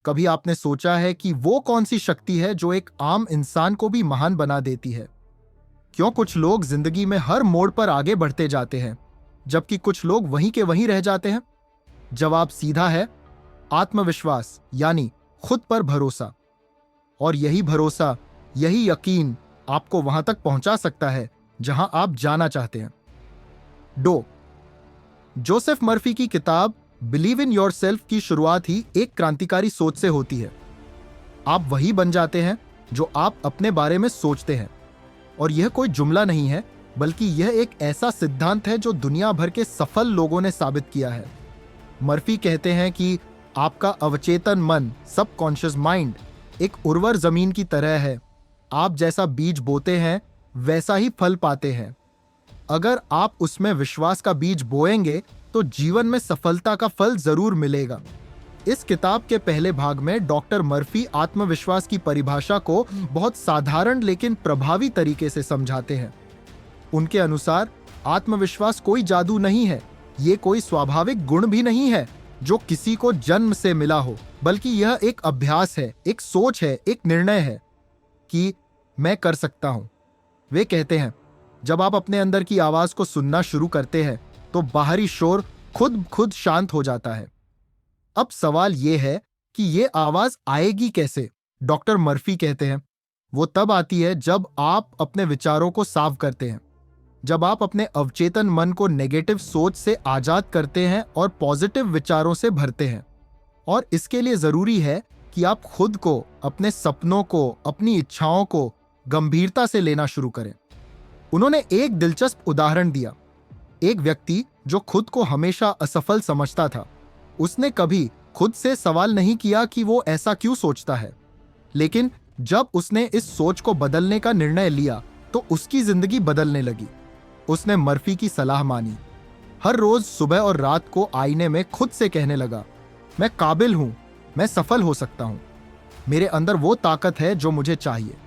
कभी आपने सोचा है कि वो कौन सी शक्ति है जो एक आम इंसान को भी महान बना देती है? क्यों कुछ लोग जिंदगी में हर मोड़ पर आगे बढ़ते जाते हैं, जबकि कुछ लोग वहीं के वहीं रह जाते हैं? जवाब सीधा है, आत्मविश्वास यानी खुद पर भरोसा। और यही भरोसा, यही यकीन आपको वहां तक पहुंचा सकता है जहां आप जाना चाहते हैं। डो। जोसेफ मर्फी की किताब बिलीव इन योरसेल्फ की शुरुआत ही एक क्रांतिकारी सोच से होती है। आप वही बन जाते हैं जो आप अपने बारे में सोचते हैं। और यह कोई जुमला नहीं है, बल्कि यह एक ऐसा सिद्धांत है जो दुनिया भर के सफल लोगों ने साबित किया है। मर्फी कहते हैं कि आपका अवचेतन मन, सबकॉन्शियस माइंड, एक उर्वर जमीन की तरह है। आप जैसा बीज बोते हैं वैसा ही फल पाते हैं। अगर आप उसमें विश्वास का बीज बोएंगे तो जीवन में सफलता का फल जरूर मिलेगा। इस किताब के पहले भाग में डॉक्टर मर्फी आत्मविश्वास की परिभाषा को बहुत साधारण लेकिन प्रभावी तरीके से समझाते हैं। उनके अनुसार आत्मविश्वास कोई जादू नहीं है, ये कोई स्वाभाविक गुण भी नहीं है जो किसी को जन्म से मिला हो, बल्कि यह एक अभ्यास है, एक सोच है, एक निर्णय है कि मैं कर सकता हूं। वे कहते हैं, जब आप अपने अंदर की आवाज को सुनना शुरू करते हैं तो बाहरी शोर खुद शांत हो जाता है। अब सवाल यह है कि यह आवाज आएगी कैसे? डॉक्टर मर्फी कहते हैं, वो तब आती है जब आप अपने विचारों को साफ करते हैं, जब आप अपने अवचेतन मन को नेगेटिव सोच से आजाद करते हैं और पॉजिटिव विचारों से भरते हैं। और इसके लिए जरूरी है कि आप खुद को, अपने सपनों को, अपनी इच्छाओं को गंभीरता से लेना शुरू करें। उन्होंने एक दिलचस्प उदाहरण दिया। एक व्यक्ति जो खुद को हमेशा असफल समझता था, उसने कभी खुद से सवाल नहीं किया कि वो ऐसा क्यों सोचता है, लेकिन जब उसने इस सोच को बदलने का निर्णय लिया तो उसकी जिंदगी बदलने लगी। उसने मर्फी की सलाह मानी। हर रोज सुबह और रात को आईने में खुद से कहने लगा, मैं काबिल हूं, मैं सफल हो सकता हूं, मेरे अंदर वो ताकत है जो मुझे चाहिए।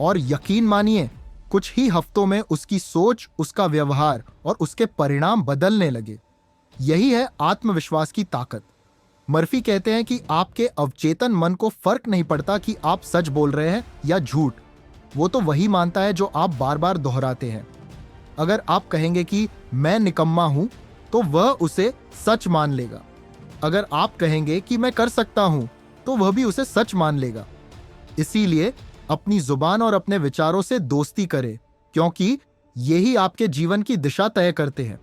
और यकीन मानिए, कुछ ही हफ्तों में उसकी सोच, उसका व्यवहार और उसके परिणाम बदलने लगे। यही है आत्मविश्वास की ताकत। मर्फी कहते हैं कि आपके अवचेतन मन को फर्क नहीं पड़ता कि आप सच बोल रहे हैं या झूठ, वो तो वही मानता है जो आप बार बार दोहराते हैं। अगर आप कहेंगे कि मैं निकम्मा हूं तो वह उसे सच मान लेगा। अगर आप कहेंगे कि मैं कर सकता हूं तो वह भी उसे सच मान लेगा। इसीलिए अपनी जुबान और अपने विचारों से दोस्ती करें, क्योंकि यही आपके जीवन की दिशा तय करते हैं।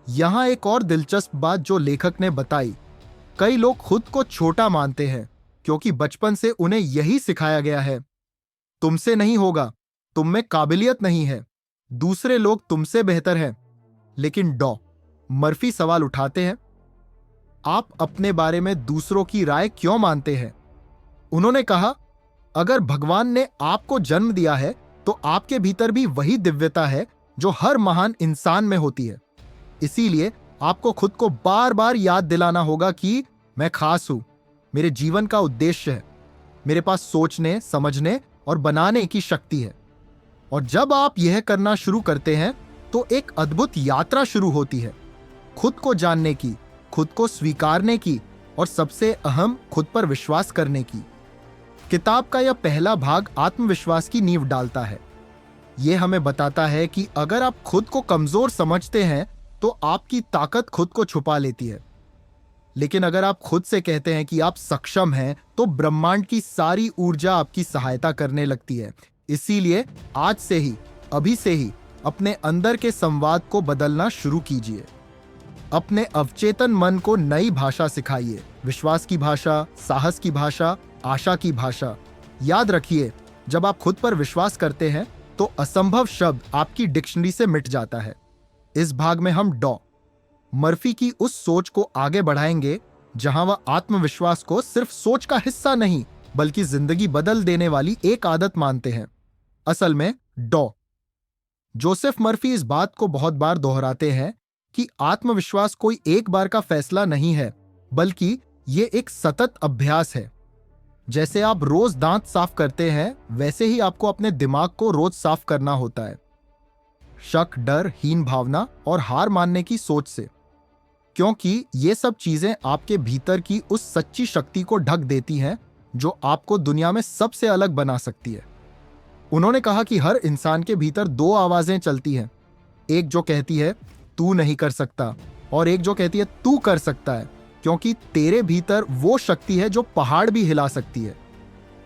यहां एक और दिलचस्प बात जो लेखक ने बताई, कई लोग खुद को छोटा मानते हैं क्योंकि बचपन से उन्हें यही सिखाया गया है, तुमसे नहीं होगा, तुम में काबिलियत नहीं है, दूसरे लोग तुमसे बेहतर हैं। लेकिन मर्फी सवाल उठाते हैं, आप अपने बारे में दूसरों की राय क्यों मानते हैं? उन्होंने कहा, अगर भगवान ने आपको जन्म दिया है तो आपके भीतर भी वही दिव्यता है जो हर महान इंसान में होती है। इसीलिए आपको खुद को बार बार याद दिलाना होगा कि मैं खास हूं, मेरे जीवन का उद्देश्य है, मेरे पास सोचने, समझने और बनाने की शक्ति है। और जब आप यह करना शुरू करते हैं तो एक अद्भुत यात्रा शुरू होती है, खुद को जानने की, खुद को स्वीकारने की और सबसे अहम, खुद पर विश्वास करने की। किताब का यह पहला भाग आत्मविश्वास की नींव डालता है। यह हमें बताता है कि अगर आप खुद को कमजोर समझते हैं तो आपकी ताकत खुद को छुपा लेती है। लेकिन अगर आप खुद से कहते हैं कि आप सक्षम हैं तो ब्रह्मांड की सारी ऊर्जा आपकी सहायता करने लगती है। इसीलिए आज से ही, अभी से ही अपने अंदर के संवाद को बदलना शुरू कीजिए। अपने अवचेतन मन को नई भाषा सिखाइए, विश्वास की भाषा, साहस की भाषा, आशा की भाषा। याद रखिए, जब आप खुद पर विश्वास करते हैं तो असंभव शब्द आपकी डिक्शनरी से मिट जाता है। इस भाग में हम मर्फी की उस सोच को आगे बढ़ाएंगे जहां वह आत्मविश्वास को सिर्फ सोच का हिस्सा नहीं बल्कि जिंदगी बदल देने वाली एक आदत मानते हैं। असल में जोसेफ मर्फी इस बात को बहुत बार दोहराते हैं कि आत्मविश्वास कोई एक बार का फैसला नहीं है, बल्कि ये एक सतत अभ्यास है। जैसे आप रोज दांत साफ करते हैं, वैसे ही आपको अपने दिमाग को रोज साफ करना होता है, शक, डर, हीन भावना और हार मानने की सोच से। क्योंकि ये सब चीजें आपके भीतर की उस सच्ची शक्ति को ढक देती हैं जो आपको दुनिया में सबसे अलग बना सकती है। उन्होंने कहा कि हर इंसान के भीतर दो आवाजें चलती हैं, एक जो कहती है तू नहीं कर सकता और एक जो कहती है तू कर सकता है, क्योंकि तेरे भीतर वो शक्ति है जो पहाड़ भी हिला सकती है।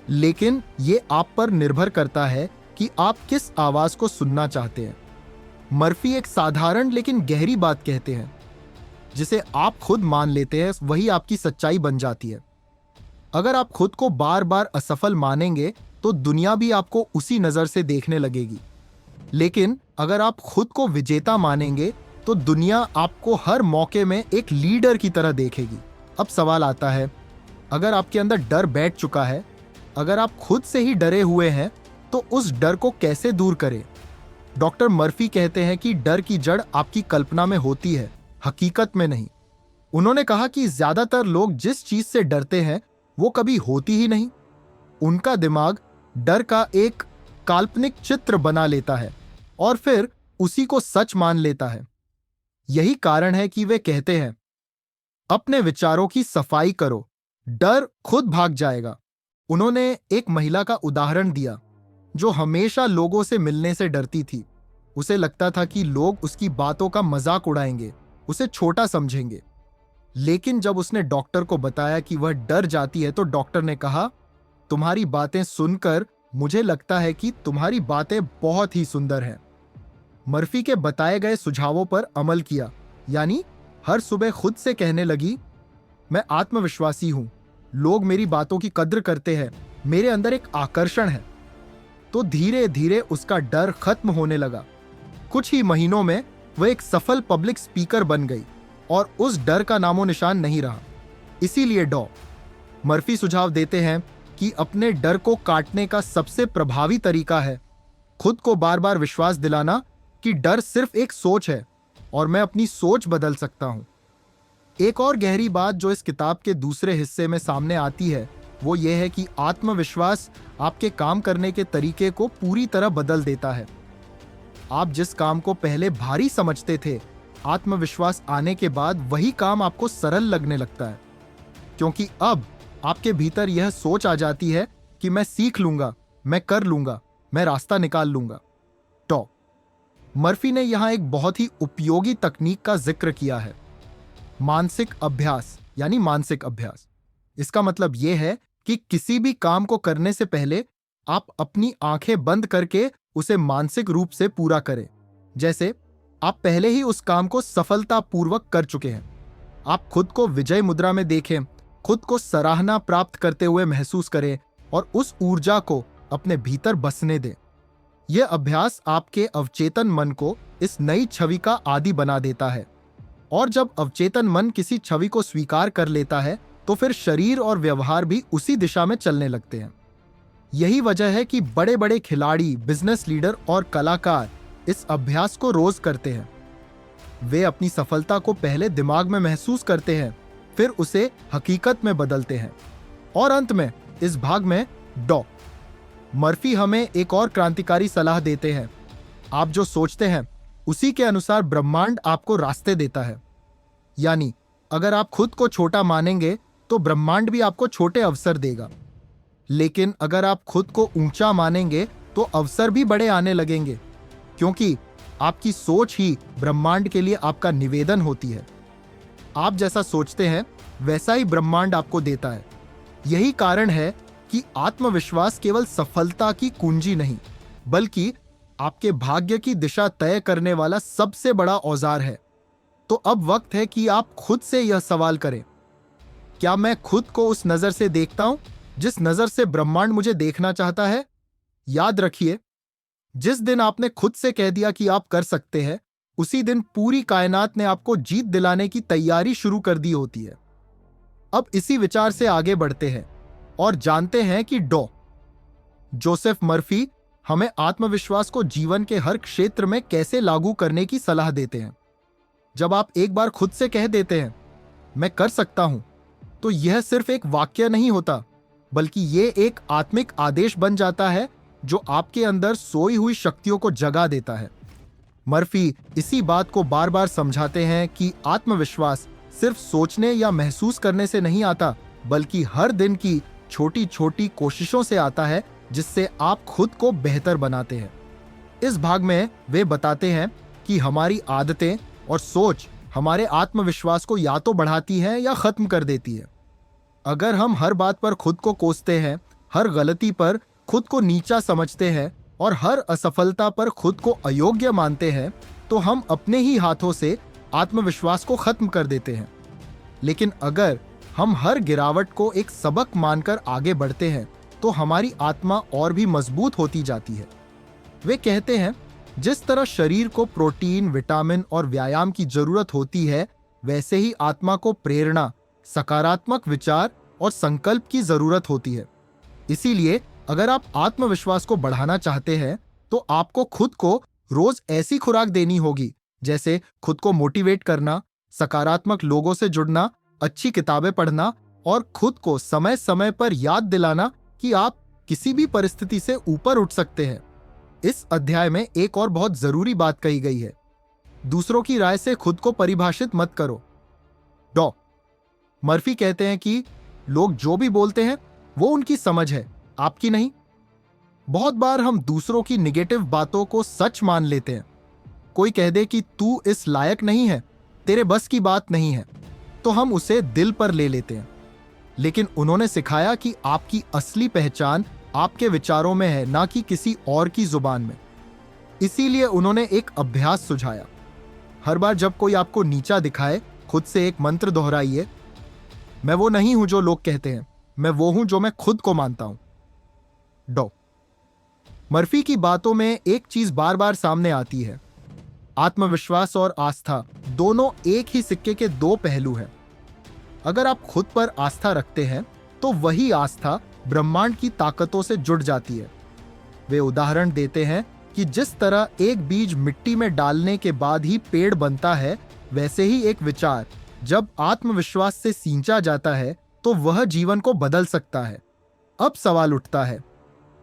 लेकिन ये आप पर निर्भर करता है कि आप किस आवाज को सुनना चाहते हैं। मर्फी एक साधारण लेकिन गहरी बात कहते हैं, जिसे आप खुद मान लेते हैं वही आपकी सच्चाई बन जाती है। अगर आप खुद को बार बार असफल मानेंगे तो दुनिया भी आपको उसी नजर से देखने लगेगी। लेकिन अगर आप खुद को विजेता मानेंगे तो दुनिया आपको हर मौके में एक लीडर की तरह देखेगी। अब सवाल आता है, अगर आपके अंदर डर बैठ चुका है, अगर आप खुद से ही डरे हुए हैं, तो उस डर को कैसे दूर करें? डॉक्टर मर्फी कहते हैं कि डर की जड़ आपकी कल्पना में होती है, हकीकत में नहीं। उन्होंने कहा कि ज्यादातर लोग जिस चीज से डरते हैं वो कभी होती ही नहीं। उनका दिमाग डर का एक काल्पनिक चित्र बना लेता है और फिर उसी को सच मान लेता है। यही कारण है कि वे कहते हैं, अपने विचारों की सफाई करो, डर खुद भाग जाएगा। उन्होंने एक महिला का उदाहरण दिया जो हमेशा लोगों से मिलने से डरती थी। उसे लगता था कि लोग उसकी बातों का मजाक उड़ाएंगे, उसे छोटा समझेंगे। लेकिन जब उसने डॉक्टर को बताया कि वह डर जाती है तो डॉक्टर ने कहा, तुम्हारी बातें सुनकर मुझे लगता है कि तुम्हारी बातें बहुत ही सुंदर हैं। मर्फी के बताए गए सुझावों पर अमल किया, यानी हर सुबह खुद से कहने लगी, मैं आत्मविश्वासी हूं, लोग मेरी बातों की कद्र करते हैं, मेरे अंदर एक आकर्षण है। तो धीरे धीरे उसका डर खत्म होने लगा। कुछ ही महीनों में वह एक सफल पब्लिक स्पीकर बन गई और उस डर का नामो निशान नहीं रहा। इसीलिए डॉ मर्फी सुझाव देते हैं कि अपने डर को काटने का सबसे प्रभावी तरीका है खुद को बार बार विश्वास दिलाना कि डर सिर्फ एक सोच है और मैं अपनी सोच बदल सकता हूं। एक और गहरी बात जो इस किताब के दूसरे हिस्से में सामने आती है वो ये है कि आत्मविश्वास आपके काम करने के तरीके को पूरी तरह बदल देता है। आप जिस काम को पहले भारी समझते थे, आत्मविश्वास आने के बाद वही काम आपको सरल लगने लगता है, क्योंकि अब आपके भीतर यह सोच आ जाती है कि मैं सीख लूंगा, मैं कर लूंगा, मैं रास्ता निकाल लूंगा। टॉ मर्फी ने यहां एक बहुत ही उपयोगी तकनीक का जिक्र किया है, मानसिक अभ्यास, यानी मानसिक अभ्यास। इसका मतलब यह है कि किसी भी काम को करने से पहले आप अपनी आंखें बंद करके उसे मानसिक रूप से पूरा करें, जैसे आप पहले ही उस काम को सफलतापूर्वक कर चुके हैं। आप खुद को विजय मुद्रा में देखें, खुद को सराहना प्राप्त करते हुए महसूस करें और उस ऊर्जा को अपने भीतर बसने दें। यह अभ्यास आपके अवचेतन मन को इस नई छवि का आदी बना देता है, और जब अवचेतन मन किसी छवि को स्वीकार कर लेता है तो फिर शरीर और व्यवहार भी उसी दिशा में चलने लगते हैं। यही वजह है कि बड़े बड़े खिलाड़ी, बिजनेस लीडर और कलाकार इस अभ्यास को रोज करते हैं। वे अपनी सफलता को पहले दिमाग में महसूस करते हैं, फिर उसे हकीकत में बदलते हैं, और अंत में इस भाग में डॉ मर्फी हमें एक और क्रांतिकारी सलाह देते हैं। आप जो सोचते हैं उसी के अनुसार ब्रह्मांड आपको रास्ते देता है। यानी अगर आप खुद को छोटा मानेंगे तो ब्रह्मांड भी आपको छोटे अवसर देगा, लेकिन अगर आप खुद को ऊंचा मानेंगे तो अवसर भी बड़े आने लगेंगे, क्योंकि आपकी सोच ही ब्रह्मांड के लिए आपका निवेदन होती है। आप जैसा सोचते हैं वैसा ही ब्रह्मांड आपको देता है। यही कारण है कि आत्मविश्वास केवल सफलता की कुंजी नहीं, बल्कि आपके भाग्य की दिशा तय करने वाला सबसे बड़ा औजार है। तो अब वक्त है कि आप खुद से यह सवाल करें, क्या मैं खुद को उस नजर से देखता हूं जिस नजर से ब्रह्मांड मुझे देखना चाहता है? याद रखिए, जिस दिन आपने खुद से कह दिया कि आप कर सकते हैं, उसी दिन पूरी कायनात ने आपको जीत दिलाने की तैयारी शुरू कर दी होती है। अब इसी विचार से आगे बढ़ते हैं और जानते हैं कि डॉ जोसेफ मर्फी हमें आत्मविश्वास को जीवन के हर क्षेत्र में कैसे लागू करने की सलाह देते हैं। जब आप एक बार खुद से कह देते हैं मैं कर सकता हूं, तो यह सिर्फ एक वाक्य नहीं होता, बल्कि यह एक आत्मिक आदेश बन जाता है जो आपके अंदर सोई हुई शक्तियों को जगा देता है। मर्फी इसी बात को बार बार समझाते हैं कि आत्मविश्वास सिर्फ सोचने या महसूस करने से नहीं आता, बल्कि हर दिन की छोटी छोटी कोशिशों से आता है, जिससे आप खुद को बेहतर बनाते हैं। इस भाग में वे बताते हैं कि हमारी आदतें और सोच हमारे आत्मविश्वास को या तो बढ़ाती है या खत्म कर देती है। अगर हम हर बात पर खुद को कोसते हैं, हर गलती पर खुद को नीचा समझते हैं और हर असफलता पर खुद को अयोग्य मानते हैं, तो हम अपने ही हाथों से आत्मविश्वास को खत्म कर देते हैं। लेकिन अगर हम हर गिरावट को एक सबक मानकर आगे बढ़ते हैं, तो हमारी आत्मा और भी मजबूत होती जाती है। वे कहते हैं, जिस तरह शरीर को प्रोटीन, विटामिन और व्यायाम की जरूरत होती है, वैसे ही आत्मा को प्रेरणा, सकारात्मक विचार और संकल्प की जरूरत होती है। इसीलिए अगर आप आत्मविश्वास को बढ़ाना चाहते हैं, तो आपको खुद को रोज ऐसी खुराक देनी होगी, जैसे खुद को मोटिवेट करना, सकारात्मक लोगों से जुड़ना, अच्छी किताबें पढ़ना और खुद को समय समय पर याद दिलाना कि आप किसी भी परिस्थिति से ऊपर उठ सकते हैं। इस अध्याय में एक और बहुत जरूरी बात कही गई है, दूसरों की राय से खुद को परिभाषित मत करो। डॉ मर्फी कहते हैं कि लोग जो भी बोलते हैं वो उनकी समझ है, आपकी नहीं। बहुत बार हम दूसरों की निगेटिव बातों को सच मान लेते हैं। कोई कह दे कि तू इस लायक नहीं है, तेरे बस की बात नहीं है, तो हम उसे दिल पर ले लेते हैं। लेकिन उन्होंने सिखाया कि आपकी असली पहचान आपके विचारों में है, ना कि किसी और की जुबान में। इसीलिए उन्होंने एक अभ्यास सुझाया। हर बार जब कोई आपको नीचा दिखाए, खुद से एक मंत्र दोहराइए, मैं वो नहीं हूं जो लोग कहते हैं, मैं वो हूं जो मैं खुद को मानता हूं। डॉ मर्फी की बातों में एक चीज बार बार सामने आती है, आत्मविश्वास और आस्था दोनों एक ही सिक्के के दो पहलू हैं। अगर आप खुद पर आस्था रखते हैं, तो वही आस्था ब्रह्मांड की ताकतों से जुड़ जाती है। वे उदाहरण देते हैं कि जिस तरह एक बीज मिट्टी में डालने के बाद ही पेड़ बनता है, वैसे ही एक विचार जब आत्मविश्वास से सींचा जाता है, तो वह जीवन को बदल सकता है। अब सवाल उठता है,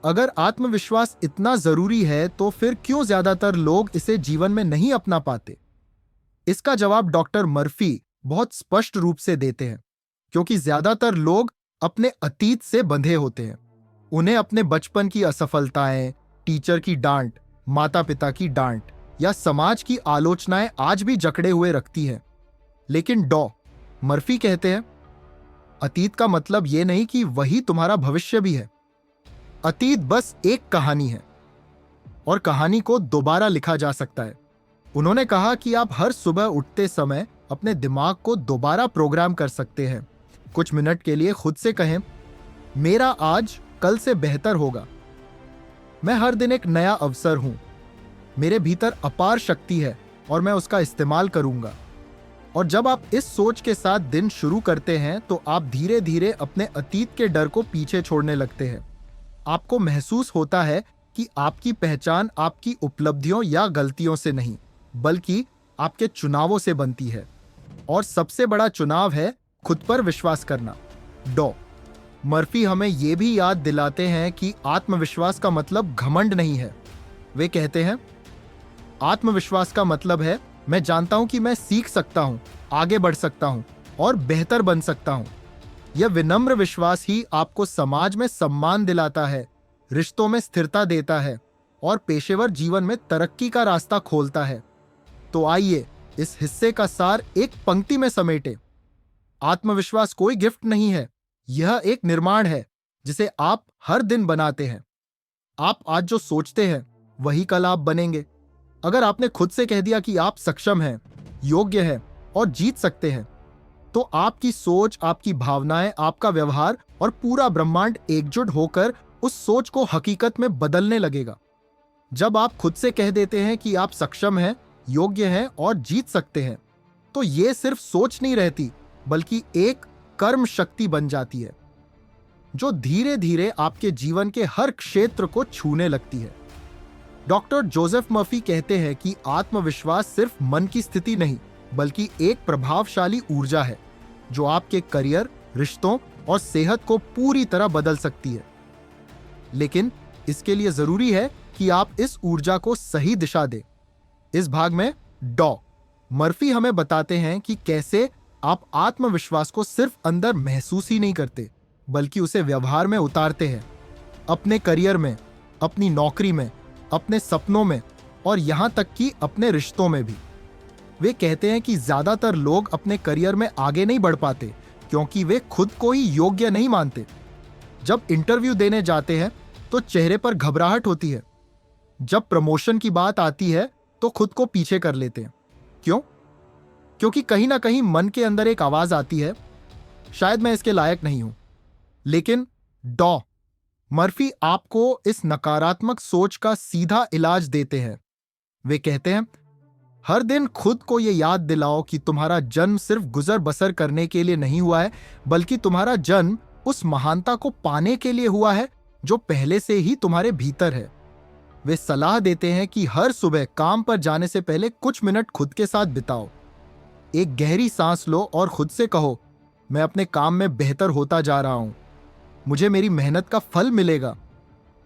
अगर आत्मविश्वास इतना जरूरी है, तो फिर क्यों ज्यादातर लोग इसे जीवन में नहीं अपना पाते? इसका जवाब डॉक्टर मर्फी बहुत स्पष्ट रूप से देते हैं, क्योंकि ज्यादातर लोग अपने अतीत से बंधे होते हैं। उन्हें अपने बचपन की असफलताएं, टीचर की डांट, माता पिता की डांट या समाज की आलोचनाएं आज भी जकड़े हुए रखती हैं। लेकिन डॉ मर्फी कहते हैं, अतीत का मतलब यह नहीं कि वही तुम्हारा भविष्य भी है। अतीत बस एक कहानी है और कहानी को दोबारा लिखा जा सकता है। उन्होंने कहा कि आप हर सुबह उठते समय अपने दिमाग को दोबारा प्रोग्राम कर सकते हैं। कुछ मिनट के लिए खुद से कहें, मेरा आज कल से बेहतर होगा। मैं हर दिन एक नया अवसर हूं। मेरे भीतर अपार शक्ति है और मैं उसका इस्तेमाल करूंगा। और जब आप इस सोच के साथ दिन शुरू करते हैं, तो आप धीरे धीरे अपने अतीत के डर को पीछे छोड़ने लगते हैं। आपको महसूस होता है कि आपकी पहचान आपकी उपलब्धियों या गलतियों से नहीं, बल्कि आपके चुनावों से बनती है। और सबसे बड़ा चुनाव है खुद पर विश्वास करना। डॉ मर्फी हमें यह भी याद दिलाते हैं कि आत्मविश्वास का मतलब घमंड नहीं है। वे कहते हैं, आत्मविश्वास का मतलब है मैं जानता हूं कि मैं सीख सकता हूं, आगे बढ़ सकता हूं और बेहतर बन सकता हूं। यह विनम्र विश्वास ही आपको समाज में सम्मान दिलाता है, रिश्तों में स्थिरता देता है और पेशेवर जीवन में तरक्की का रास्ता खोलता है। तो आइए इस हिस्से का सार एक पंक्ति में समेटे। आत्मविश्वास कोई गिफ्ट नहीं है, यह एक निर्माण है जिसे आप हर दिन बनाते हैं। आप आज जो सोचते हैं वही कल आप बनेंगे। अगर आपने खुद से कह दिया कि आप सक्षम हैं, योग्य हैं और जीत सकते हैं, तो आपकी सोच, आपकी भावनाएं, आपका व्यवहार और पूरा ब्रह्मांड एकजुट होकर उस सोच को हकीकत में बदलने लगेगा। जब आप खुद से कह देते हैं कि आप सक्षम हैं, योग्य हैं और जीत सकते हैं, तो ये सिर्फ सोच नहीं रहती, बल्कि एक कर्म शक्ति बन जाती है, जो धीरे धीरे आपके जीवन के हर क्षेत्र को छूने लगती है। डॉक्टर जोसेफ मर्फी कहते हैं कि आत्मविश्वास सिर्फ मन की स्थिति नहीं, बल्कि एक प्रभावशाली ऊर्जा है जो आपके करियर, रिश्तों और सेहत को पूरी तरह बदल सकती है। लेकिन इसके लिए जरूरी है कि आप इस ऊर्जा को सही दिशा दें। इस भाग में डॉ मर्फी हमें बताते हैं कि कैसे आप आत्मविश्वास को सिर्फ अंदर महसूस ही नहीं करते, बल्कि उसे व्यवहार में उतारते हैं। अपने करियर में, अपनी नौकरी में, अपने सपनों में और यहां तक कि अपने रिश्तों में भी। वे कहते हैं कि ज्यादातर लोग अपने करियर में आगे नहीं बढ़ पाते क्योंकि वे खुद को ही योग्य नहीं मानते। जब इंटरव्यू देने जाते हैं तो चेहरे पर घबराहट होती है। जब प्रमोशन की बात आती है तो खुद को पीछे कर लेते हैं। क्यों? क्योंकि कहीं ना कहीं मन के अंदर एक आवाज आती है, शायद मैं इसके लायक नहीं हूं। लेकिन डॉ मर्फी आपको इस नकारात्मक सोच का सीधा इलाज देते हैं। वे कहते हैं, हर दिन खुद को यह याद दिलाओ कि तुम्हारा जन्म सिर्फ गुजर बसर करने के लिए नहीं हुआ है, बल्कि तुम्हारा जन्म उस महानता को पाने के लिए हुआ है जो पहले से ही तुम्हारे भीतर है। वे सलाह देते हैं कि हर सुबह काम पर जाने से पहले कुछ मिनट खुद के साथ बिताओ। एक गहरी सांस लो और खुद से कहो, मैं अपने काम में बेहतर होता जा रहा हूं, मुझे मेरी मेहनत का फल मिलेगा,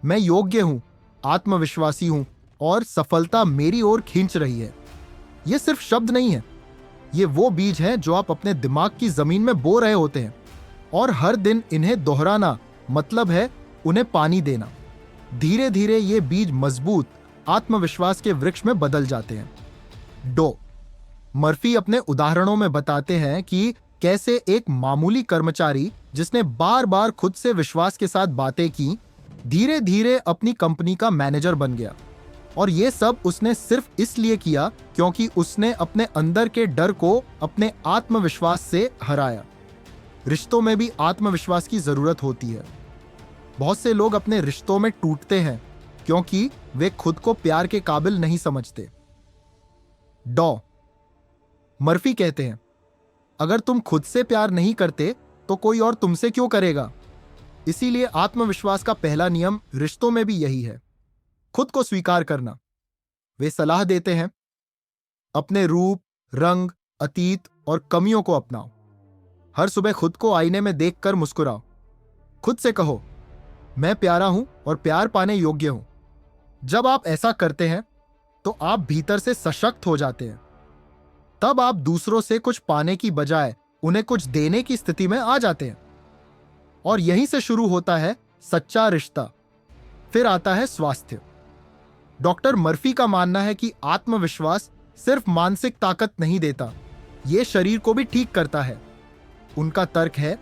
मैं योग्य हूं, आत्मविश्वासी हूं और सफलता मेरी ओर खींच रही है। ये सिर्फ शब्द नहीं है, ये वो बीज हैं जो आप अपने दिमाग की जमीन में बो रहे होते हैं, और हर दिन इन्हें दोहराना मतलब है उन्हें पानी देना। धीरे धीरे ये बीज मजबूत आत्मविश्वास के वृक्ष में बदल जाते हैं। डो मर्फी अपने उदाहरणों में बताते हैं कि कैसे एक मामूली कर्मचारी जिसने बार बार खुद से विश्वास के साथ बातें की, धीरे धीरे अपनी कंपनी का मैनेजर बन गया। और ये सब उसने सिर्फ इसलिए किया क्योंकि उसने अपने अंदर के डर को अपने आत्मविश्वास से हराया। रिश्तों में भी आत्मविश्वास की जरूरत होती है। बहुत से लोग अपने रिश्तों में टूटते हैं क्योंकि वे खुद को प्यार के काबिल नहीं समझते। डॉ मर्फी कहते हैं, अगर तुम खुद से प्यार नहीं करते तो कोई और तुमसे क्यों करेगा? इसीलिए आत्मविश्वास का पहला नियम रिश्तों में भी यही है, खुद को स्वीकार करना। वे सलाह देते हैं, अपने रूप, रंग, अतीत और कमियों को अपनाओ। हर सुबह खुद को आईने में देखकर मुस्कुराओ। खुद से कहो, मैं प्यारा हूं और प्यार पाने योग्य हूं। जब आप ऐसा करते हैं तो आप भीतर से सशक्त हो जाते हैं। तब आप दूसरों से कुछ पाने की बजाय उन्हें कुछ देने की स्थिति में आ जाते हैं। और यहीं से शुरू होता है सच्चा रिश्ता। फिर आता है स्वास्थ्य। डॉक्टर मर्फी का मानना है कि आत्मविश्वास सिर्फ मानसिक ताकत नहीं देता, यह शरीर को भी ठीक करता है। उनका तर्क है,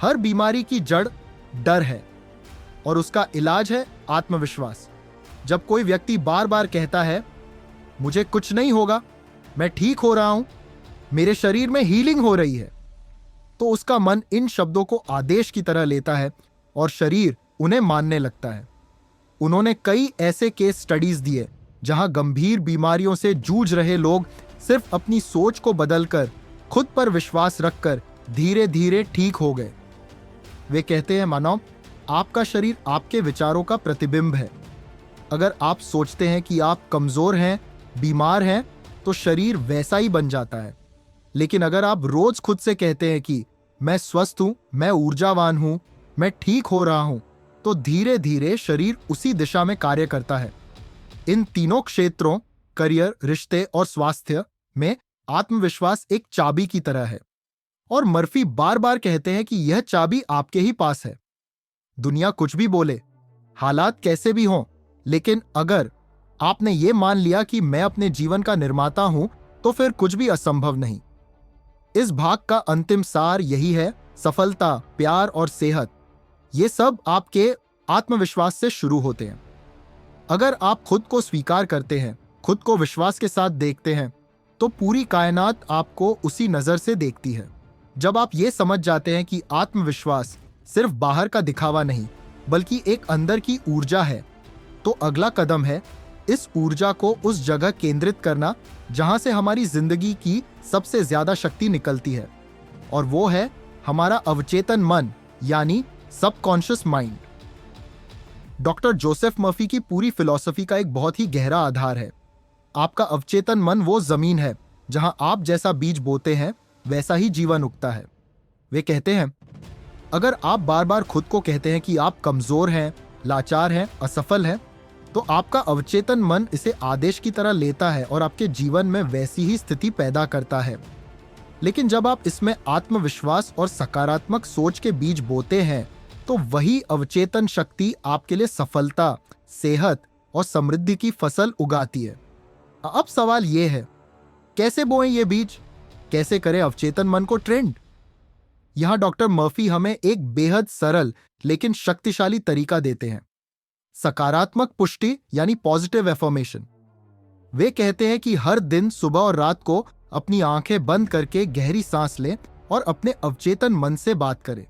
हर बीमारी की जड़ डर है और उसका इलाज है आत्मविश्वास। जब कोई व्यक्ति बार बार कहता है, मुझे कुछ नहीं होगा, मैं ठीक हो रहा हूं, मेरे शरीर में हीलिंग हो रही है, तो उसका मन इन शब्दों को आदेश की तरह लेता है और शरीर उन्हें मानने लगता है। उन्होंने कई ऐसे केस स्टडीज दिए जहां गंभीर बीमारियों से जूझ रहे लोग सिर्फ अपनी सोच को बदलकर, खुद पर विश्वास रखकर धीरे धीरे ठीक हो गए। वे कहते हैं, मानो आपका शरीर आपके विचारों का प्रतिबिंब है। अगर आप सोचते हैं कि आप कमजोर हैं, बीमार हैं, तो शरीर वैसा ही बन जाता है। लेकिन अगर आप रोज खुद से कहते हैं कि मैं स्वस्थ हूं, मैं ऊर्जावान हूं, मैं ठीक हो रहा हूं, तो धीरे धीरे शरीर उसी दिशा में कार्य करता है। इन तीनों क्षेत्रों, करियर, रिश्ते और स्वास्थ्य में आत्मविश्वास एक चाबी की तरह है। और मर्फी बार बार कहते हैं कि यह चाबी आपके ही पास है। दुनिया कुछ भी बोले, हालात कैसे भी हों, लेकिन अगर आपने ये मान लिया कि मैं अपने जीवन का निर्माता हूं, तो फिर कुछ भी असंभव नहीं। इस भाग का अंतिम सार यही है, सफलता, प्यार और सेहत, ये सब आपके आत्मविश्वास से शुरू होते हैं। अगर आप खुद को स्वीकार करते हैं, खुद को विश्वास के साथ देखते हैं, तो पूरी कायनात आपको उसी नजर से देखती है। जब आप ये समझ जाते हैं कि आत्मविश्वास सिर्फ बाहर का दिखावा नहीं, बल्कि एक अंदर की ऊर्जा है, तो अगला कदम है इस ऊर्जा को उस जगह केंद्रित करना जहां से हमारी जिंदगी की सबसे ज्यादा शक्ति निकलती है, और वो है हमारा अवचेतन मन, यानी subconscious mind. Doctor Joseph Murphy की पूरी फिलॉसफी का एक बहुत ही गहरा आधार है। आपका अवचेतन मन वो जमीन है जहां आप जैसा बीज बोते हैं वैसा ही जीवन उगता है। वे कहते हैं, अगर आप बार बार खुद को कहते हैं कि आप कमजोर हैं, लाचार हैं, असफल हैं, तो आपका अवचेतन मन इसे आदेश की तरह लेता है और आपके जीवन में वैसी ही स्थिति पैदा करता है। लेकिन जब आप इसमें आत्मविश्वास और सकारात्मक सोच के बीज बोते हैं तो वही अवचेतन शक्ति आपके लिए सफलता, सेहत और समृद्धि की फसल उगाती है। अब सवाल यह है, कैसे बोएं ये बीज? कैसे करें अवचेतन मन को ट्रेंड? यहां डॉक्टर मर्फी हमें एक बेहद सरल लेकिन शक्तिशाली तरीका देते हैं। सकारात्मक पुष्टि यानी पॉजिटिव एफर्मेशन। वे कहते हैं कि हर दिन सुबह और रात को अपनी आंखें बंद करके गहरी सांस लें और अपने अवचेतन मन से बात करें।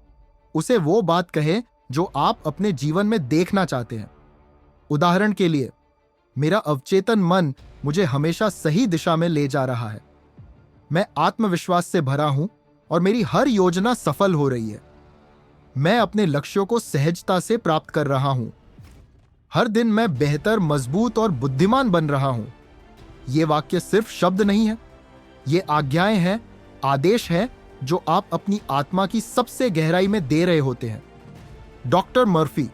उसे वो बात कहें जो आप अपने जीवन में देखना चाहते हैं। उदाहरण के लिए, मेरा अवचेतन मन मुझे हमेशा सही दिशा में ले जा रहा है। मैं आत्मविश्वास से भरा हूं और मेरी हर योजना सफल हो रही है। मैं अपने लक्ष्यों को सहजता से प्राप्त कर रहा हूं। हर दिन मैं बेहतर, मजबूत और बुद्धिमान बन रहा हूं। ये वाक्य सिर्फ शब्द नहीं है, ये आज्ञाएं हैं, आदेश हैं जो आप अपनी आत्मा की सबसे गहराई में दे रहे होते हैं। डॉक्टर मर्फी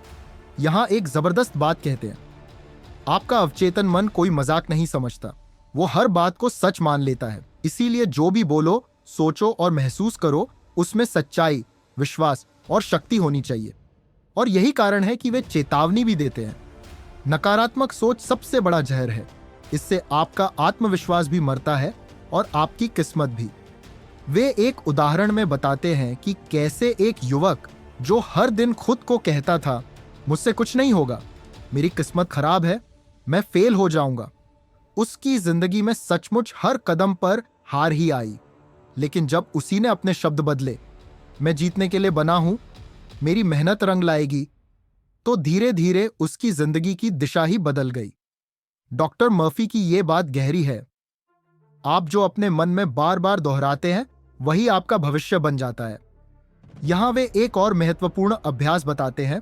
यहां एक जबरदस्त बात कहते हैं। आपका अवचेतन मन कोई मजाक नहीं समझता, वो हर बात को सच मान लेता है। इसीलिए जो भी बोलो, सोचो और महसूस करो, उसमें सच्चाई, विश्वास और शक्ति होनी चाहिए। और यही कारण है कि वे चेतावनी भी देते हैं। नकारात्मक सोच सबसे बड़ा जहर है। इससे आपका आत्मविश्वास भी मरता है और आपकी किस्मत भी। वे एक उदाहरण में बताते हैं कि कैसे एक युवक जो हर दिन खुद को कहता था, मुझसे कुछ नहीं होगा, मेरी किस्मत खराब है, मैं फेल हो जाऊंगा, उसकी जिंदगी में सचमुच हर कदम पर हार ही आई। लेकिन जब उसी ने अपने शब्द बदले, मैं जीतने के लिए बना हूं, मेरी मेहनत रंग लाएगी, तो धीरे धीरे उसकी जिंदगी की दिशा ही बदल गई। डॉक्टर मर्फी की यह बात गहरी है। आप जो अपने मन में बार बार दोहराते हैं, वही आपका भविष्य बन जाता है। यहां वे एक और महत्वपूर्ण अभ्यास बताते हैं,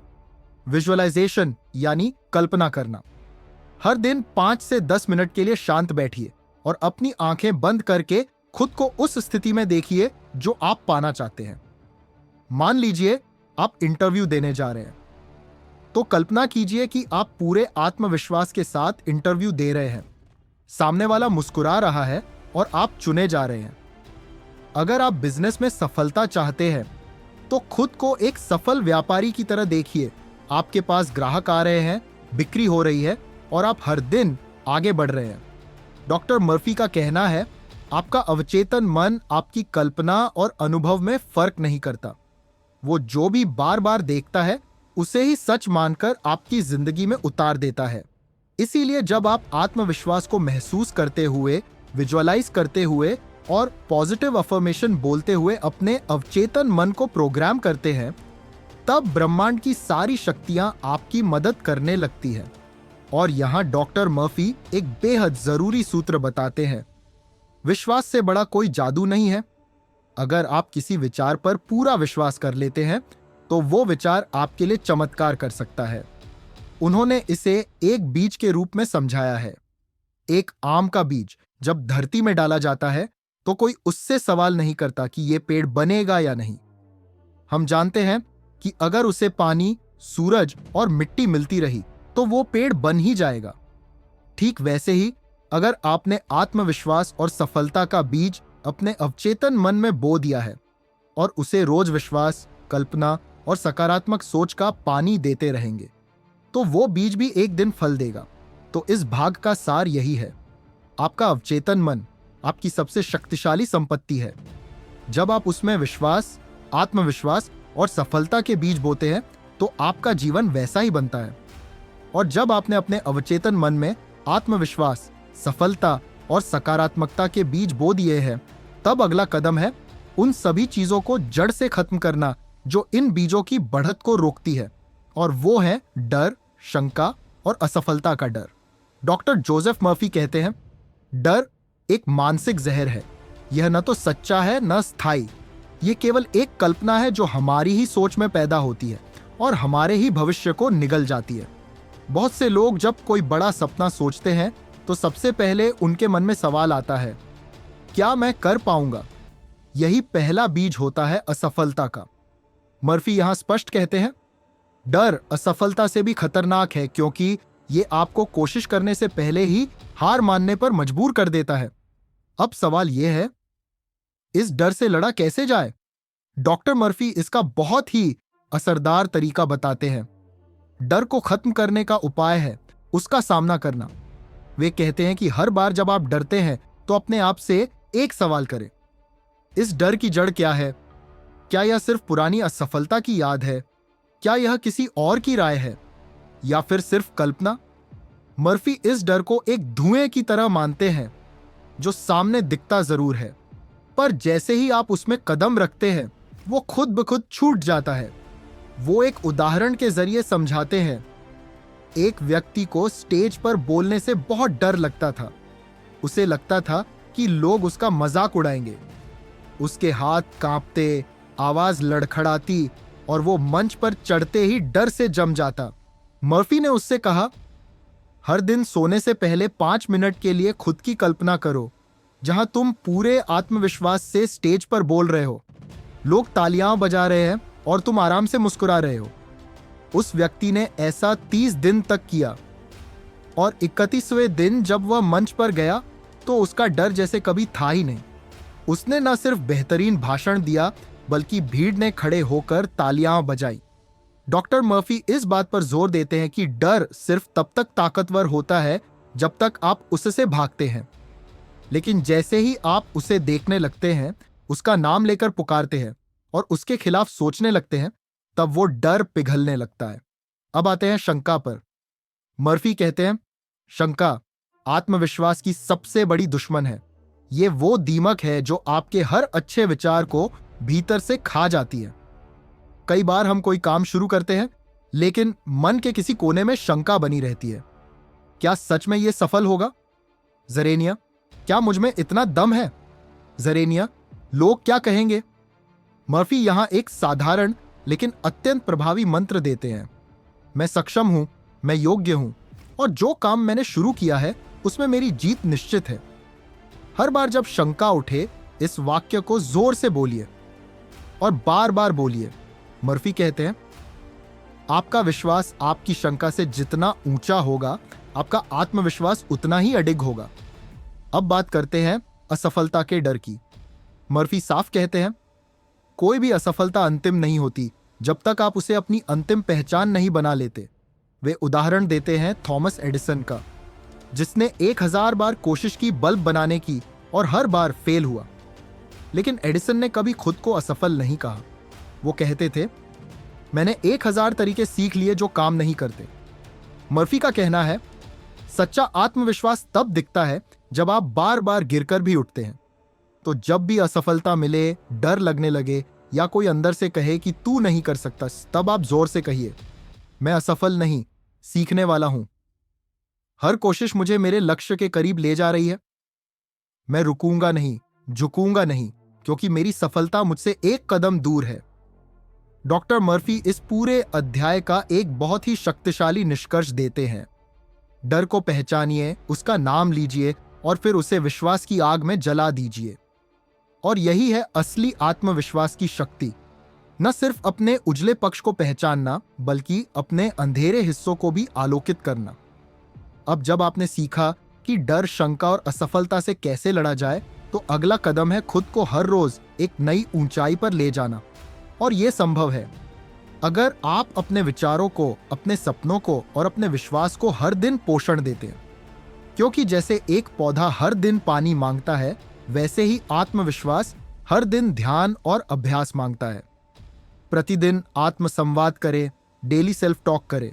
विजुअलाइजेशन यानी कल्पना करना। हर दिन 5 से 10 मिनट के लिए शांत बैठिए और अपनी आंखें बंद करके खुद को उस स्थिति में देखिए जो आप पाना चाहते हैं। मान लीजिए आप इंटरव्यू देने जा रहे हैं, तो कल्पना कीजिए कि आप पूरे आत्मविश्वास के साथ इंटरव्यू दे रहे हैं। सामने वाला मुस्कुरा रहा है और आप चुने जा रहे हैं। अगर आप बिजनेस में सफलता चाहते हैं तो खुद को एक सफल व्यापारी की तरह देखिए। आपके पास ग्राहक आ रहे हैं, बिक्री हो रही है और आप हर दिन आगे बढ़ रहे हैं। डॉक्टर मर्फी का कहना है, आपका अवचेतन मन आपकी कल्पना और अनुभव में फर्क नहीं करता। वो जो भी बार बार देखता है उसे ही सच मानकर आपकी जिंदगी में उतार देता है। इसीलिए जब आप आत्मविश्वास को महसूस करते हुए, विजुअलाइज करते हुए और पॉजिटिव अफर्मेशन बोलते हुए अपने अवचेतन मन को प्रोग्राम करते हैं, तब ब्रह्मांड की सारी शक्तियां आपकी मदद करने लगती हैं। और यहां डॉक्टर मर्फी एक बेहद जरूरी सूत्र बताते हैं, विश्वास से बड़ा कोई जादू नहीं है। अगर आप किसी विचार पर पूरा विश्वास कर लेते हैं तो वो विचार आपके लिए चमत्कार कर सकता है। उन्होंने इसे एक बीज के रूप में समझाया है। एक आम का बीज जब धरती में डाला जाता है तो कोई उससे सवाल नहीं करता कि यह पेड़ बनेगा या नहीं। हम जानते हैं कि अगर उसे पानी, सूरज और मिट्टी मिलती रही तो वो पेड़ बन ही जाएगा। ठीक वैसे ही अगर आपने आत्मविश्वास और सफलता का बीज अपने अवचेतन मन में बो दिया है और उसे रोज विश्वास, कल्पना और सकारात्मक सोच का पानी देते रहेंगे, तो वो बीज भी एक दिन फल देगा। तो इस भाग का सार यही है, आपका अवचेतन मन आपकी सबसे शक्तिशाली संपत्ति है। जब आप उसमें विश्वास, आत्मविश्वास और सफलता के बीज बोते हैं तो आपका जीवन वैसा ही बनता है। और जब आपने अपने अवचेतन मन में आत्मविश्वास, सफलता और सकारात्मकता के बीज बो दिए हैं, तब अगला कदम है उन सभी चीजों को जड़ से खत्म करना जो इन बीजों की बढ़त को रोकती है, और वो है डर, शंका और असफलता का डर। डॉक्टर जोसेफ मर्फी कहते हैं, डर एक मानसिक जहर है। यह न तो सच्चा है न स्थायी। ये केवल एक कल्पना है जो हमारी ही सोच में पैदा होती है और हमारे ही भविष्य को निगल जाती है। बहुत से लोग जब कोई बड़ा सपना सोचते हैं तो सबसे पहले उनके मन में सवाल आता है, क्या मैं कर पाऊंगा? यही पहला बीज होता है असफलता का। मर्फी यहां स्पष्ट कहते हैं, डर असफलता से भी खतरनाक है क्योंकि ये आपको कोशिश करने से पहले ही हार मानने पर मजबूर कर देता है। अब सवाल यह है, इस डर से लड़ा कैसे जाए? डॉक्टर मर्फी इसका बहुत ही असरदार तरीका बताते हैं। डर को खत्म करने का उपाय है उसका सामना करना। वे कहते हैं कि हर बार जब आप डरते हैं तो अपने आप से एक सवाल करें, इस डर की जड़ क्या है? क्या यह सिर्फ पुरानी असफलता की याद है? क्या यह किसी और की राय है या फिर सिर्फ कल्पना? मर्फी इस डर को एक धुएं की तरह मानते हैं जो सामने दिखता जरूर है, पर जैसे ही आप उसमें कदम रखते हैं वो खुद ब खुद छूट जाता है। वो एक उदाहरण के जरिए समझाते हैं। एक व्यक्ति को स्टेज पर बोलने से बहुत डर लगता था। उसे लगता था कि लोग उसका मजाक उड़ाएंगे। उसके हाथ कांपते, आवाज लड़खड़ाती और वो मंच पर चढ़ते ही डर से जम जाता। मर्फी ने उससे कहा, हर दिन सोने से पहले 5 मिनट के लिए खुद की कल्पना करो जहां तुम पूरे आत्मविश्वास से स्टेज पर बोल रहे हो, लोग तालियां बजा रहे हैं और तुम आराम से मुस्कुरा रहे हो। उस व्यक्ति ने ऐसा 30 दिन तक किया और 31वें दिन जब वह मंच पर गया तो उसका डर जैसे कभी था ही नहीं। उसने न सिर्फ बेहतरीन भाषण दिया बल्कि भीड़ ने खड़े होकर तालियां बजाई। डॉक्टर मर्फी इस बात पर जोर देते हैं कि डर सिर्फ तब तक ताकतवर होता है जब तक आप उससे भागते हैं, लेकिन जैसे ही आप उसे देखने लगते हैं, उसका नाम लेकर पुकारते हैं और उसके खिलाफ सोचने लगते हैं, तब वो डर पिघलने लगता है। अब आते हैं शंका पर। मर्फी कहते हैं, शंका आत्मविश्वास की सबसे बड़ी दुश्मन है। ये वो दीमक है जो आपके हर अच्छे विचार को भीतर से खा जाती है। कई बार हम कोई काम शुरू करते हैं लेकिन मन के किसी कोने में शंका बनी रहती है, क्या सच में यह सफल होगा? जरेनिया, क्या मुझ में इतना दम है? जरेनिया, लोग क्या कहेंगे? मर्फी यहां एक साधारण लेकिन अत्यंत प्रभावी मंत्र देते हैं। मैं सक्षम हूं, मैं योग्य हूं और जो काम मैंने शुरू किया है उसमें मेरी जीत निश्चित है। हर बार जब शंका उठे इस वाक्य को जोर से बोलिए और बार बार बोलिए। मर्फी कहते हैं, आपका विश्वास आपकी शंका से जितना ऊंचा होगा, आपका आत्मविश्वास उतना ही अडिग होगा। अब बात करते हैं असफलता के डर की। मर्फी साफ कहते हैं, कोई भी असफलता अंतिम नहीं होती जब तक आप उसे अपनी अंतिम पहचान नहीं बना लेते। वे उदाहरण देते हैं थॉमस एडिसन का, जिसने 1000 बार कोशिश की बल्ब बनाने की और हर बार फेल हुआ। लेकिन एडिसन ने कभी खुद को असफल नहीं कहा। वो कहते थे, मैंने 1000 तरीके सीख लिए जो काम नहीं करते। मर्फी का कहना है, सच्चा आत्मविश्वास तब दिखता है जब आप बार बार गिरकर भी उठते हैं। तो जब भी असफलता मिले, डर लगने लगे या कोई अंदर से कहे कि तू नहीं कर सकता, तब आप जोर से कहिए, मैं असफल नहीं, सीखने वाला हूं। हर कोशिश मुझे मेरे लक्ष्य के करीब ले जा रही है। मैं रुकूंगा नहीं, झुकूंगा नहीं, क्योंकि मेरी सफलता मुझसे एक कदम दूर है। डॉक्टर मर्फी इस पूरे अध्याय का एक बहुत ही शक्तिशाली निष्कर्ष देते हैं। डर को पहचानिए, उसका नाम लीजिए और फिर उसे विश्वास की आग में जला दीजिए। और यही है असली आत्मविश्वास की शक्ति, न सिर्फ अपने उजले पक्ष को पहचानना बल्कि अपने अंधेरे हिस्सों को भी आलोकित करना। अब जब आपने सीखा कि डर, शंका और असफलता से कैसे लड़ा जाए, तो अगला कदम है खुद को हर रोज एक नई ऊंचाई पर ले जाना। और यह संभव है अगर आप अपने विचारों को, अपने सपनों को और अपने विश्वास को हर दिन पोषण देते हैं। क्योंकि जैसे एक पौधा हर दिन पानी मांगता है, वैसे ही आत्मविश्वास हर दिन ध्यान और अभ्यास मांगता है। प्रतिदिन आत्मसंवाद करें, डेली सेल्फ टॉक करें।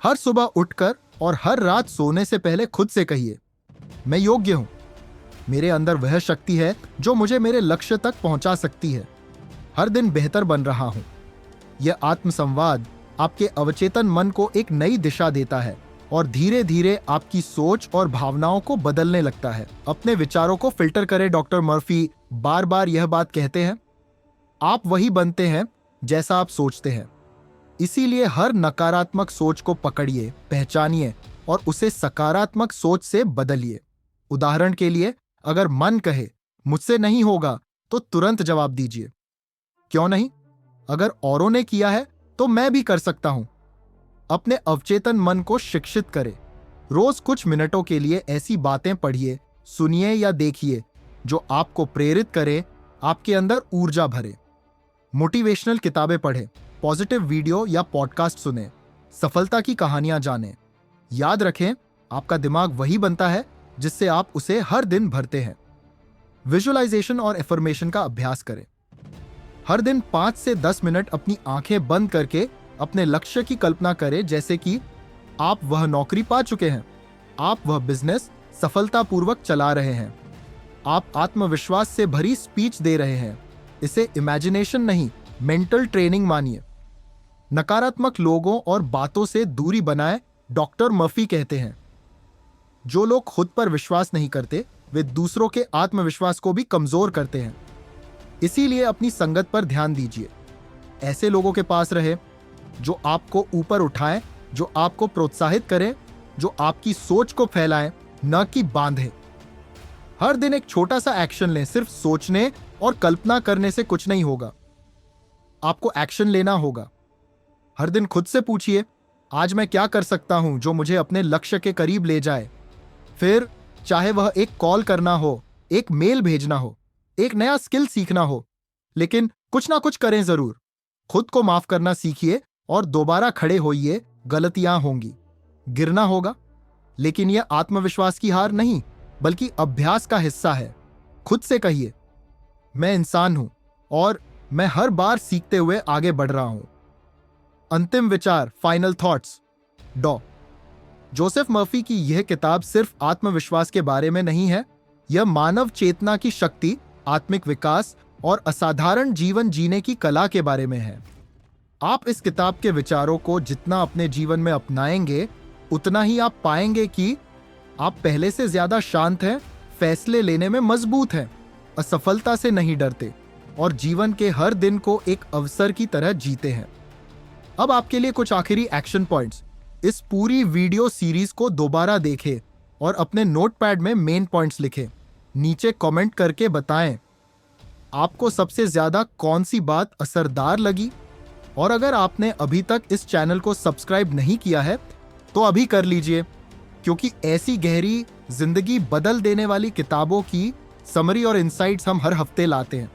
हर सुबह उठकर और हर रात सोने से पहले खुद से कहिए, मैं योग्य हूं, मेरे अंदर वह शक्ति है जो मुझे मेरे लक्ष्य तक पहुंचा सकती है, हर दिन बेहतर बन रहा हूं। यह आत्मसंवाद आपके अवचेतन मन को एक नई दिशा देता है और धीरे धीरे आपकी सोच और भावनाओं को बदलने लगता है। अपने विचारों को फिल्टर करें। डॉक्टर मर्फी बार बार यह बात कहते हैं, आप वही बनते हैं जैसा आप सोचते हैं। इसीलिए हर नकारात्मक सोच को पकड़िए, पहचानिए और उसे सकारात्मक सोच से बदलिए। उदाहरण के लिए, अगर मन कहे मुझसे नहीं होगा, तो तुरंत जवाब दीजिए, क्यों नहीं? अगर औरों ने किया है तो मैं भी कर सकता हूं। अपने अवचेतन मन को शिक्षित करें। रोज कुछ मिनटों के लिए ऐसी बातें पढ़िए, सुनिए या देखिए जो आपको प्रेरित करे आपके अंदर ऊर्जा भरे। मोटिवेशनल किताबें पढ़ें, पॉजिटिव वीडियो या पॉडकास्ट सुने, सफलता की कहानियां जानें। याद रखें, आपका दिमाग वही बनता है जिससे आप उसे हर दिन भरते हैं। विजुअलाइजेशन और एफर्मेशन का अभ्यास करें। हर दिन 5 से 10 मिनट अपनी आंखें बंद करके अपने लक्ष्य की कल्पना करें, जैसे कि आप वह नौकरी पा चुके हैं, आप वह बिजनेस सफलतापूर्वक चला रहे हैं, आप आत्मविश्वास से भरी स्पीच दे रहे हैं। इसे इमेजिनेशन नहीं, मेंटल ट्रेनिंग मानिए। नकारात्मक लोगों और बातों से दूरी बनाए, डॉक्टर मर्फी कहते हैं। जो लोग खुद पर विश्वास नहीं करते, वे दूसरों के आत्मविश्वास को भी कमजोर करते हैं। इसीलिए अपनी संगत पर ध्यान दीजिए। ऐसे लोगों के पास रहे जो आपको ऊपर उठाएं, जो आपको प्रोत्साहित करें, जो आपकी सोच को फैलाएं, न कि बांधे। हर दिन एक छोटा सा एक्शन लें। सिर्फ सोचने और कल्पना करने से कुछ नहीं होगा, आपको एक्शन लेना होगा। हर दिन खुद से पूछिए, आज मैं क्या कर सकता हूं जो मुझे अपने लक्ष्य के करीब ले जाए। फिर चाहे वह एक कॉल करना हो, एक मेल भेजना हो, एक नया स्किल सीखना हो, लेकिन कुछ ना कुछ करें जरूर। खुद को माफ करना सीखिए और दोबारा खड़े होइए। गलतियां होंगी, गिरना होगा, लेकिन यह आत्मविश्वास की हार नहीं, बल्कि अभ्यास का हिस्सा है। खुद से कहिए, मैं इंसान हूं और मैं हर बार सीखते हुए आगे बढ़ रहा हूं। अंतिम विचार, फाइनल थॉट्स। जोसेफ मर्फी की यह किताब सिर्फ आत्मविश्वास के बारे में नहीं है, यह मानव चेतना की शक्ति, आत्मिक विकास और असाधारण जीवन जीने की कला के बारे में है। आप इस किताब के विचारों को जितना अपने जीवन में अपनाएंगे, उतना ही आप पाएंगे कि आप पहले से ज्यादा शांत हैं, फैसले लेने में मजबूत हैं, असफलता से नहीं डरते और जीवन के हर दिन को एक अवसर की तरह जीते हैं। अब आपके लिए कुछ आखिरी एक्शन पॉइंट्स। इस पूरी वीडियो सीरीज को दोबारा देखें और अपने नोटपैड में मेन पॉइंट्स लिखें। नीचे कमेंट करके बताएं आपको सबसे ज्यादा कौन सी बात असरदार लगी। और अगर आपने अभी तक इस चैनल को सब्सक्राइब नहीं किया है तो अभी कर लीजिए, क्योंकि ऐसी गहरी, जिंदगी बदल देने वाली किताबों की समरी और इनसाइट्स हम हर हफ्ते लाते हैं।